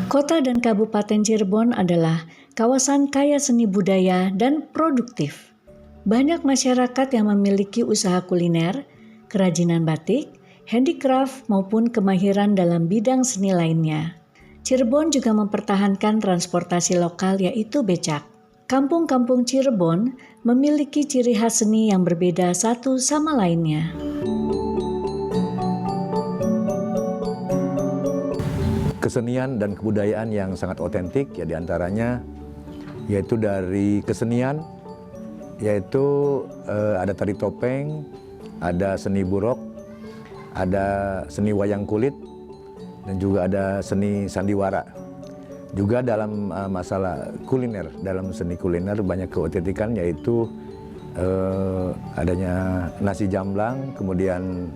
Kota dan Kabupaten Cirebon adalah kawasan kaya seni budaya dan produktif. Banyak masyarakat yang memiliki usaha kuliner, kerajinan batik, handicraft maupun kemahiran dalam bidang seni lainnya. Cirebon juga mempertahankan transportasi lokal yaitu becak. Kampung-kampung Cirebon memiliki ciri khas seni yang berbeda satu sama lainnya. Kesenian dan kebudayaan yang sangat otentik ya diantaranya yaitu dari kesenian yaitu ada tari topeng, ada seni burok, ada seni wayang kulit dan juga ada seni sandiwara. Juga dalam masalah kuliner, dalam seni kuliner banyak keotentikan yaitu adanya nasi jamblang, kemudian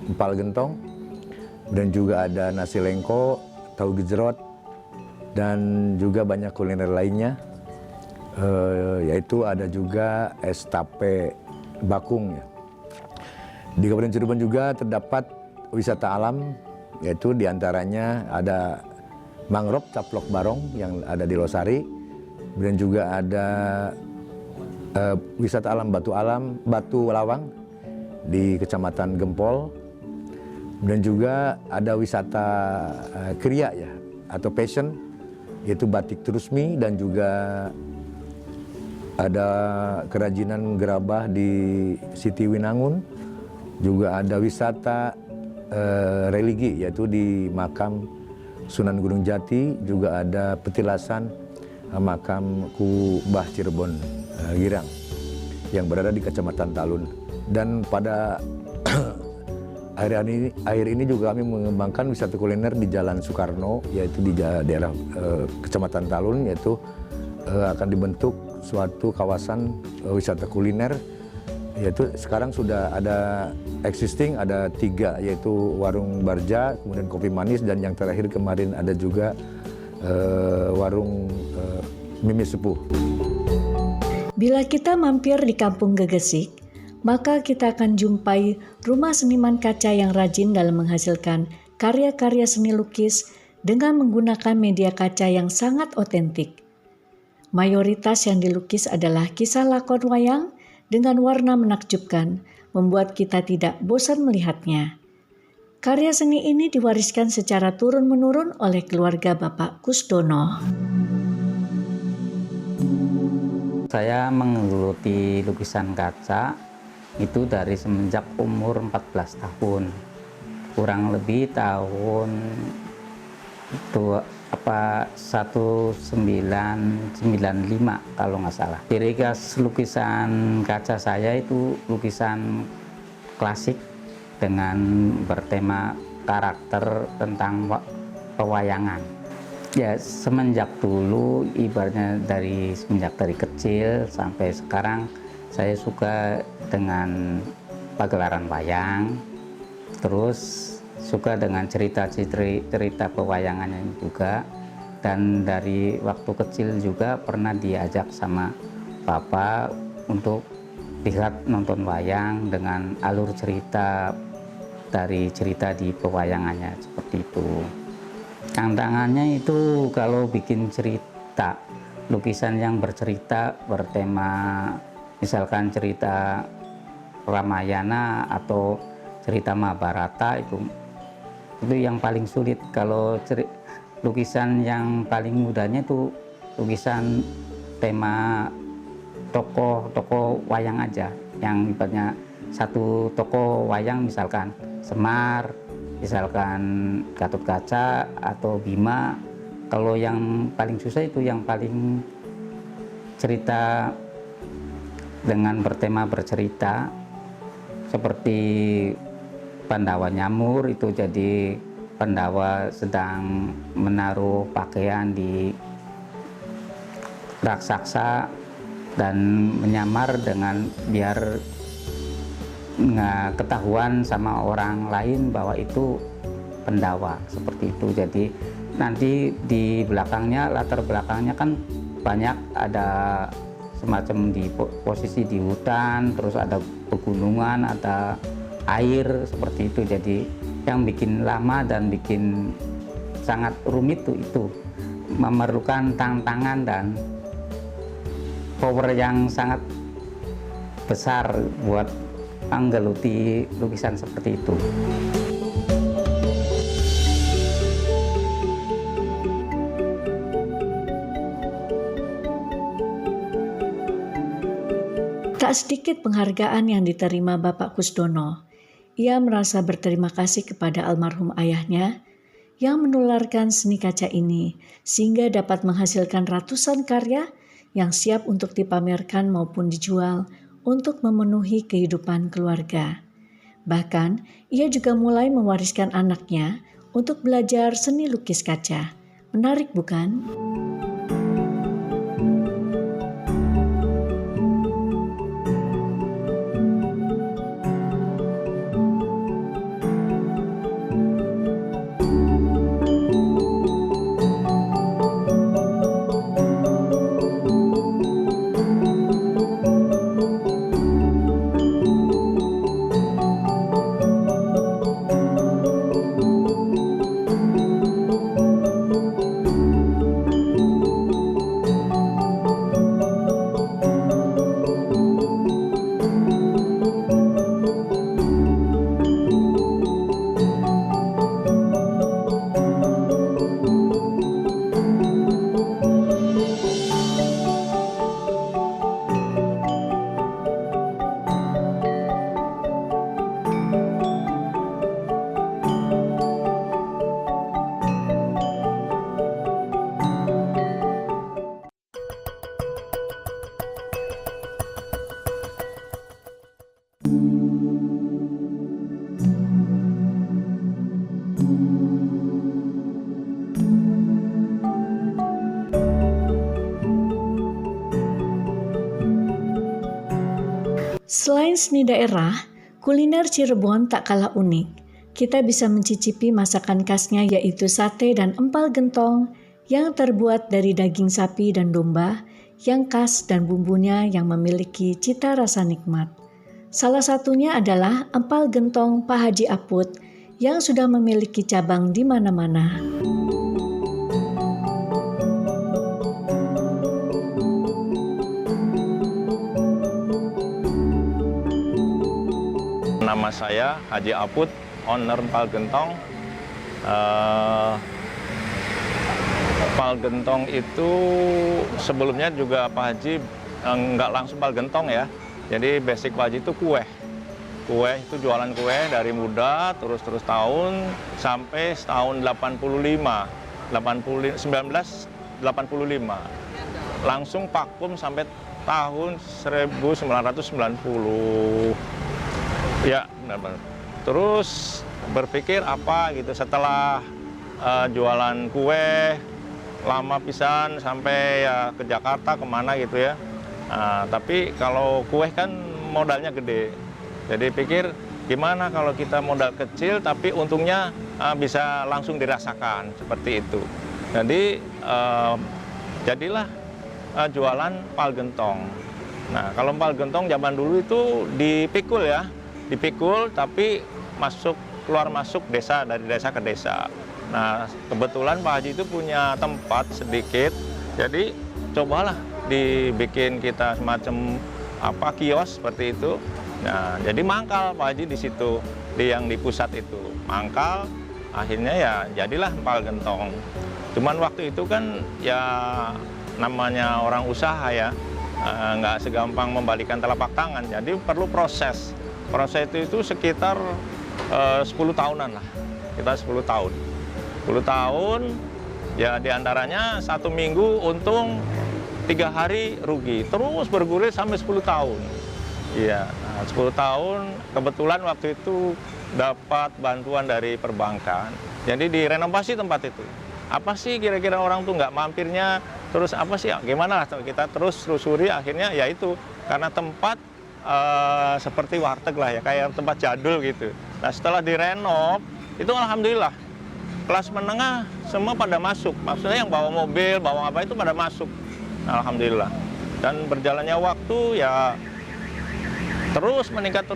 empal gentong dan juga ada nasi lengko, tahu gejrot, dan juga banyak kuliner lainnya, yaitu ada juga es tape bakung. Di Kabupaten Cirebon juga terdapat wisata alam, yaitu diantaranya ada mangrove Caplok Barong yang ada di Losari, dan juga ada wisata alam Batu Lawang di Kecamatan Gempol. Dan juga ada wisata kriya ya atau passion yaitu batik Trusmi, dan juga ada kerajinan gerabah di Siti Winangun. Juga ada wisata religi yaitu di makam Sunan Gunung Jati, juga ada petilasan makam Ku Mbah Cirebon Girang yang berada di Kecamatan Talun. Dan pada akhir ini juga kami mengembangkan wisata kuliner di Jalan Soekarno, yaitu di daerah Kecamatan Talun, yaitu akan dibentuk suatu kawasan wisata kuliner, yaitu sekarang sudah ada existing, ada 3, yaitu warung Barja, kemudian kopi manis, dan yang terakhir kemarin ada juga warung Mimi Sepuh. Bila kita mampir di Kampung Gegesik, maka kita akan jumpai rumah seniman kaca yang rajin dalam menghasilkan karya-karya seni lukis dengan menggunakan media kaca yang sangat otentik. Mayoritas yang dilukis adalah kisah lakon wayang dengan warna menakjubkan, membuat kita tidak bosan melihatnya. Karya seni ini diwariskan secara turun-menurun oleh keluarga Bapak Kusdono. Saya menggeluti lukisan kaca itu dari semenjak umur 14 tahun, kurang lebih tahun 1995 kalau nggak salah. Ciri khas lukisan kaca saya itu lukisan klasik dengan bertema karakter tentang pewayangan. Ya semenjak dulu, ibaratnya semenjak dari kecil sampai sekarang, saya suka dengan pagelaran wayang, terus suka dengan cerita pewayangannya juga, dan dari waktu kecil juga pernah diajak sama Papa untuk lihat nonton wayang dengan alur cerita dari cerita di pewayangannya seperti itu. Tantangannya itu kalau bikin cerita, lukisan yang bercerita bertema misalkan cerita Ramayana atau cerita Mahabharata, itu yang paling sulit. Kalau lukisan yang paling mudahnya itu lukisan tema tokoh wayang aja, yang ibaratnya satu tokoh wayang misalkan Semar, misalkan Gatotkaca atau Bima. Kalau yang paling susah itu yang paling cerita dengan bertema bercerita, seperti Pandawa Nyamur, itu jadi Pandawa sedang menaruh pakaian di raksasa dan menyamar dengan biar nggak ketahuan sama orang lain bahwa itu Pandawa, seperti itu. Jadi nanti di belakangnya, latar belakangnya kan banyak ada semacam di posisi di hutan, terus ada pegunungan, ada air, seperti itu. Jadi yang bikin lama dan bikin sangat rumit itu memerlukan tantangan dan power yang sangat besar buat menggeluti lukisan seperti itu. Tak sedikit penghargaan yang diterima Bapak Kusdono. Ia merasa berterima kasih kepada almarhum ayahnya yang menularkan seni kaca ini sehingga dapat menghasilkan ratusan karya yang siap untuk dipamerkan maupun dijual untuk memenuhi kehidupan keluarga. Bahkan, ia juga mulai mewariskan anaknya untuk belajar seni lukis kaca. Menarik bukan? Selain seni daerah, kuliner Cirebon tak kalah unik. Kita bisa mencicipi masakan khasnya yaitu sate dan empal gentong yang terbuat dari daging sapi dan domba yang khas dan bumbunya yang memiliki cita rasa nikmat. Salah satunya adalah empal gentong Pak Haji Aput yang sudah memiliki cabang di mana-mana. Nama saya Haji Aput, owner Empal Gentong. Empal Gentong itu sebelumnya juga Pak Haji nggak langsung empal gentong ya. Jadi basic Pak Haji itu kue. Kue itu jualan kue dari muda terus tahun sampai tahun 1985. Langsung vakum sampai tahun 1990. Ya, benar-benar. Terus berpikir apa gitu setelah jualan kue lama pisan sampai ya ke Jakarta kemana gitu ya. Tapi kalau kue kan modalnya gede. Jadi pikir gimana kalau kita modal kecil tapi untungnya bisa langsung dirasakan seperti itu. Jadi jadilah jualan empal gentong. Nah, kalau empal gentong zaman dulu itu dipikul ya. Dipikul tapi keluar masuk desa, dari desa ke desa. Nah, kebetulan Pak Haji itu punya tempat sedikit, jadi cobalah dibikin kita semacam kios seperti itu. Nah, jadi mangkal Pak Haji di situ, yang di pusat itu mangkal. Akhirnya ya jadilah empal gentong. Cuman waktu itu kan ya namanya orang usaha ya, nggak segampang membalikan telapak tangan. Jadi perlu proses. Proses itu sekitar 10 tahunan lah, kita 10 tahun. 10 tahun, ya diantaranya 1 minggu untung, 3 hari rugi. Terus bergulir sampai 10 tahun. Iya, nah, 10 tahun kebetulan waktu itu dapat bantuan dari perbankan. Jadi direnovasi tempat itu. Apa sih kira-kira orang tuh nggak mampirnya, terus apa sih, gimana lah kita terus telusuri akhirnya ya itu, karena tempat seperti warteg lah ya, kayak tempat jadul gitu. Nah setelah direnov, itu alhamdulillah kelas menengah semua pada masuk. Maksudnya yang bawa mobil, bawa apa itu pada masuk. Nah, alhamdulillah. Dan berjalannya waktu ya terus meningkat.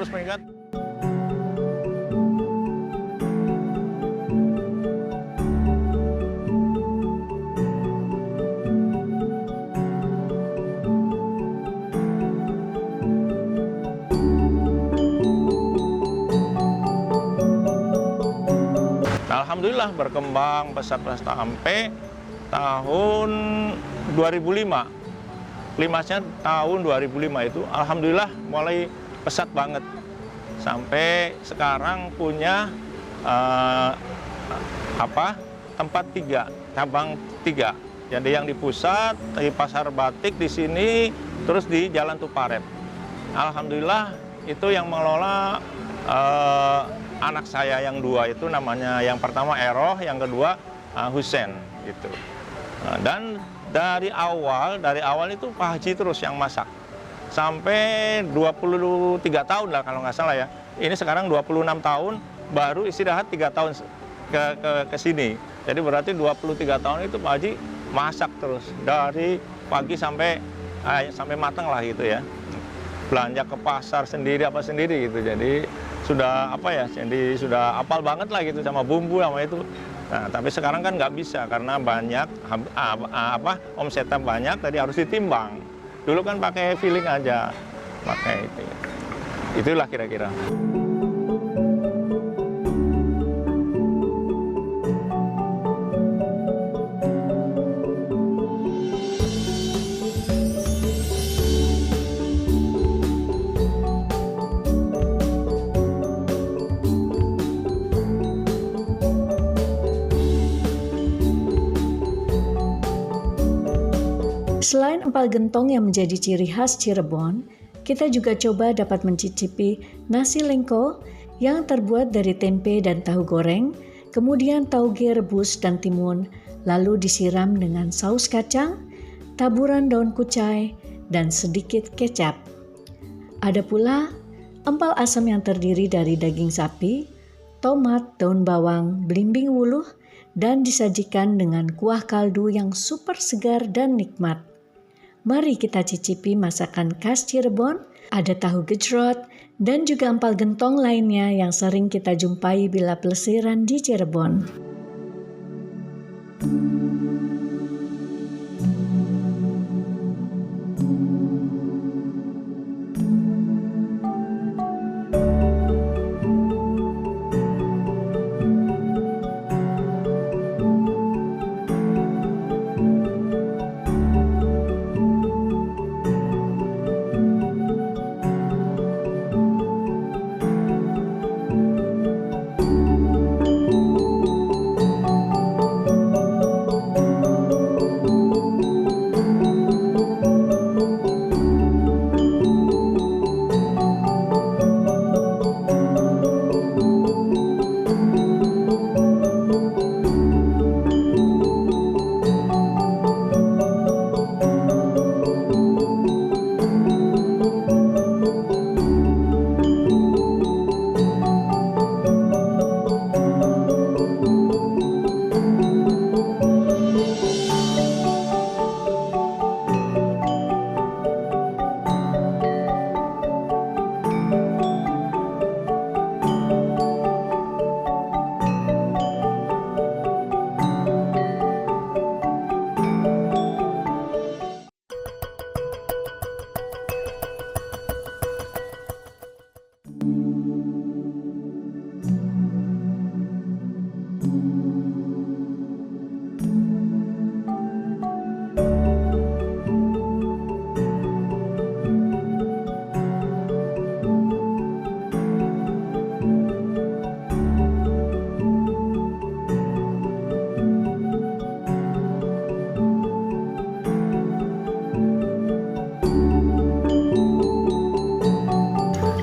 alhamdulillah berkembang pesat sampai tahun 2005. Klimaksnya tahun 2005 itu alhamdulillah mulai pesat banget. Sampai sekarang punya tempat 3, cabang 3. Jadi yang di pusat, di Pasar Batik di sini, terus di Jalan Tuparet. Alhamdulillah itu yang mengelola anak saya yang 2 itu namanya, yang pertama Eroh, yang kedua Husen gitu. Dan dari awal itu Pak Haji terus yang masak. Sampai 23 tahun lah kalau nggak salah ya. Ini sekarang 26 tahun, baru istirahat 3 tahun ke sini. Jadi berarti 23 tahun itu Pak Haji masak terus dari pagi sampai matang lah gitu ya. Belanja ke pasar sendiri apa sendiri gitu. Jadi sudah jadi sudah apal banget lah gitu sama bumbu sama itu. Nah, tapi sekarang kan nggak bisa karena banyak omsetnya banyak, tadi harus ditimbang. Dulu kan pakai feeling aja, pakai itu. Itulah kira-kira. Selain empal gentong yang menjadi ciri khas Cirebon, kita juga coba dapat mencicipi nasi lengko yang terbuat dari tempe dan tahu goreng, kemudian tauge rebus dan timun, lalu disiram dengan saus kacang, taburan daun kucai, dan sedikit kecap. Ada pula empal asam yang terdiri dari daging sapi, tomat, daun bawang, belimbing wuluh, dan disajikan dengan kuah kaldu yang super segar dan nikmat. Mari kita cicipi masakan khas Cirebon, ada tahu gejrot, dan juga empal gentong lainnya yang sering kita jumpai bila pelesiran di Cirebon.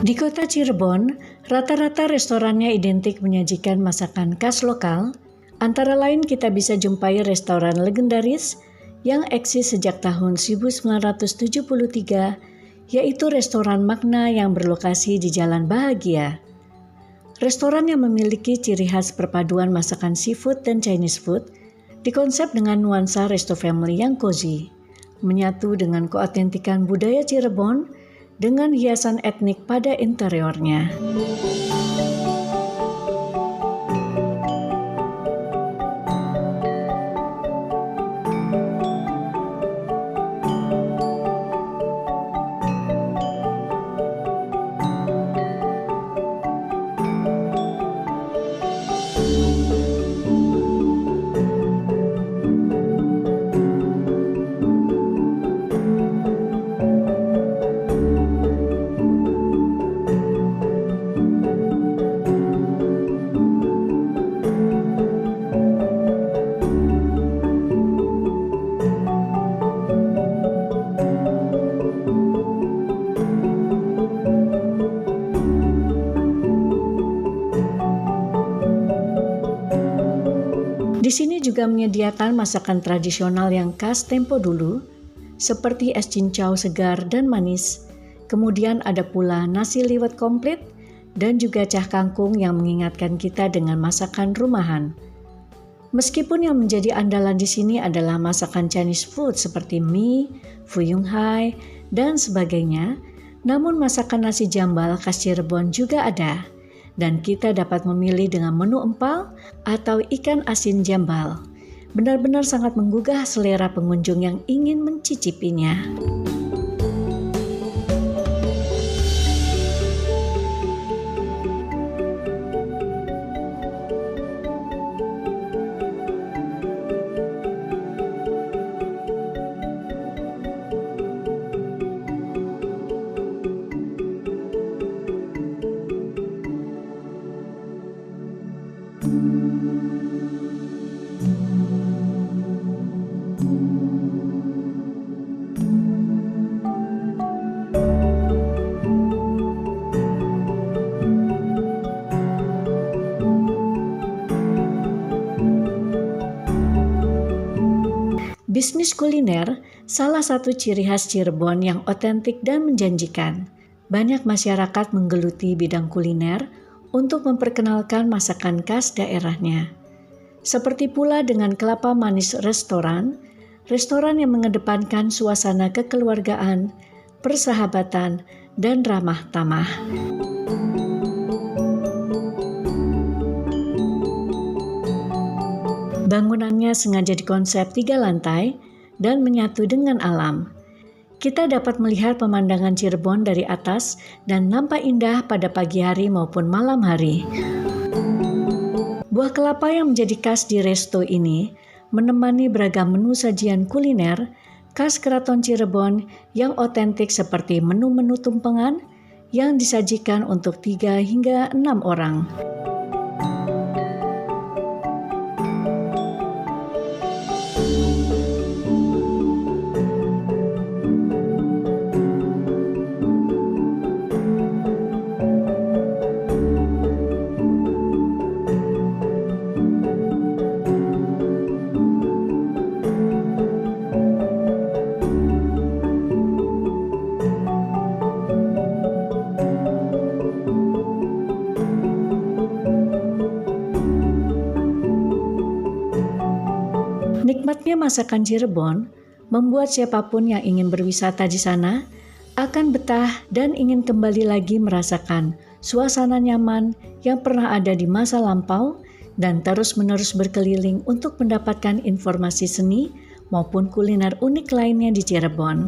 Di kota Cirebon, rata-rata restorannya identik menyajikan masakan khas lokal. Antara lain kita bisa jumpai restoran legendaris yang eksis sejak tahun 1973, yaitu Restoran Magna yang berlokasi di Jalan Bahagia. Restoran yang memiliki ciri khas perpaduan masakan seafood dan Chinese food, dikonsep dengan nuansa resto family yang cozy, menyatu dengan keautentikan budaya Cirebon dengan hiasan etnik pada interiornya. Di sini juga menyediakan masakan tradisional yang khas tempo dulu, seperti es cincau segar dan manis. Kemudian ada pula nasi liwet komplit dan juga cah kangkung yang mengingatkan kita dengan masakan rumahan. Meskipun yang menjadi andalan di sini adalah masakan Chinese food seperti mie, fuyung hai, dan sebagainya, namun masakan nasi jambal khas Cirebon juga ada. Dan kita dapat memilih dengan menu empal atau ikan asin jambal. Benar-benar sangat menggugah selera pengunjung yang ingin mencicipinya. Bisnis kuliner salah satu ciri khas Cirebon yang otentik dan menjanjikan. Banyak masyarakat menggeluti bidang kuliner untuk memperkenalkan masakan khas daerahnya. Seperti pula dengan Kelapa Manis Restoran, restoran yang mengedepankan suasana kekeluargaan, persahabatan, dan ramah tamah. Bangunannya sengaja dikonsep 3 lantai dan menyatu dengan alam. Kita dapat melihat pemandangan Cirebon dari atas dan nampak indah pada pagi hari maupun malam hari. Buah kelapa yang menjadi khas di resto ini menemani beragam menu sajian kuliner khas Keraton Cirebon yang otentik seperti menu-menu tumpengan yang disajikan untuk 3 hingga 6 orang. Nikmatnya masakan Cirebon membuat siapapun yang ingin berwisata di sana akan betah dan ingin kembali lagi merasakan suasana nyaman yang pernah ada di masa lampau dan terus-menerus berkeliling untuk mendapatkan informasi seni maupun kuliner unik lainnya di Cirebon.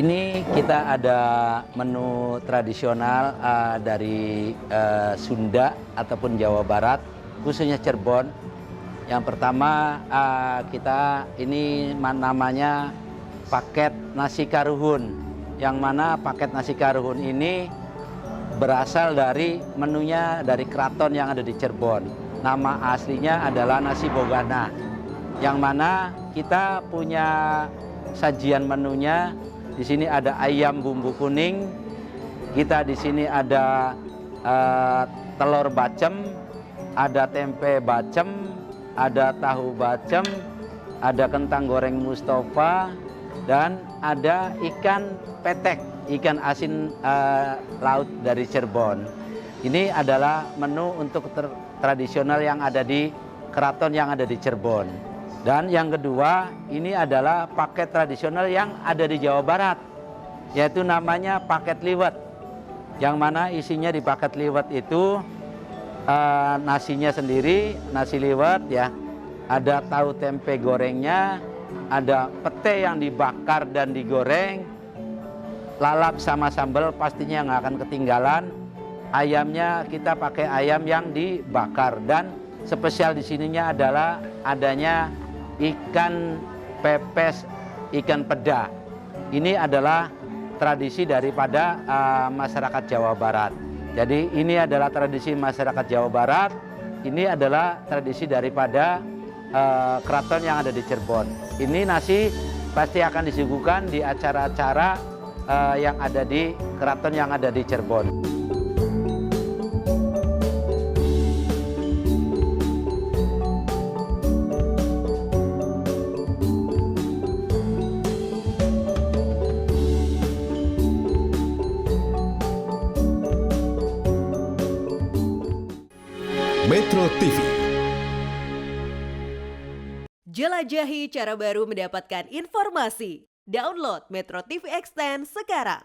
Ini kita ada menu tradisional dari Sunda ataupun Jawa Barat, khususnya Cirebon. Yang pertama kita ini namanya paket nasi karuhun, yang mana paket nasi karuhun ini berasal dari menunya dari keraton yang ada di Cirebon. Nama aslinya adalah nasi bogana, yang mana kita punya sajian menunya. Di sini ada ayam bumbu kuning, kita di sini ada telur bacem, ada tempe bacem, ada tahu bacem, ada kentang goreng Mustafa, dan ada ikan petek, ikan asin laut dari Cirebon. Ini adalah menu untuk tradisional yang ada di keraton yang ada di Cirebon. Dan yang kedua, ini adalah paket tradisional yang ada di Jawa Barat. yaitu namanya paket liwet. Yang mana isinya di paket liwet itu nasinya sendiri, nasi liwet ya. Ada tahu tempe gorengnya, ada pete yang dibakar dan digoreng, lalap sama sambal pastinya nggak akan ketinggalan. Ayamnya kita pakai ayam yang dibakar, dan spesial di sininya adalah adanya ikan pepes, ikan peda. Ini adalah tradisi daripada masyarakat Jawa Barat. Jadi ini adalah tradisi masyarakat Jawa Barat. Ini adalah tradisi daripada keraton yang ada di Cirebon. Ini nasi pasti akan disuguhkan di acara-acara yang ada di keraton yang ada di Cirebon. Metro TV. Jelajahi cara baru mendapatkan informasi. Download Metro TV Extend sekarang.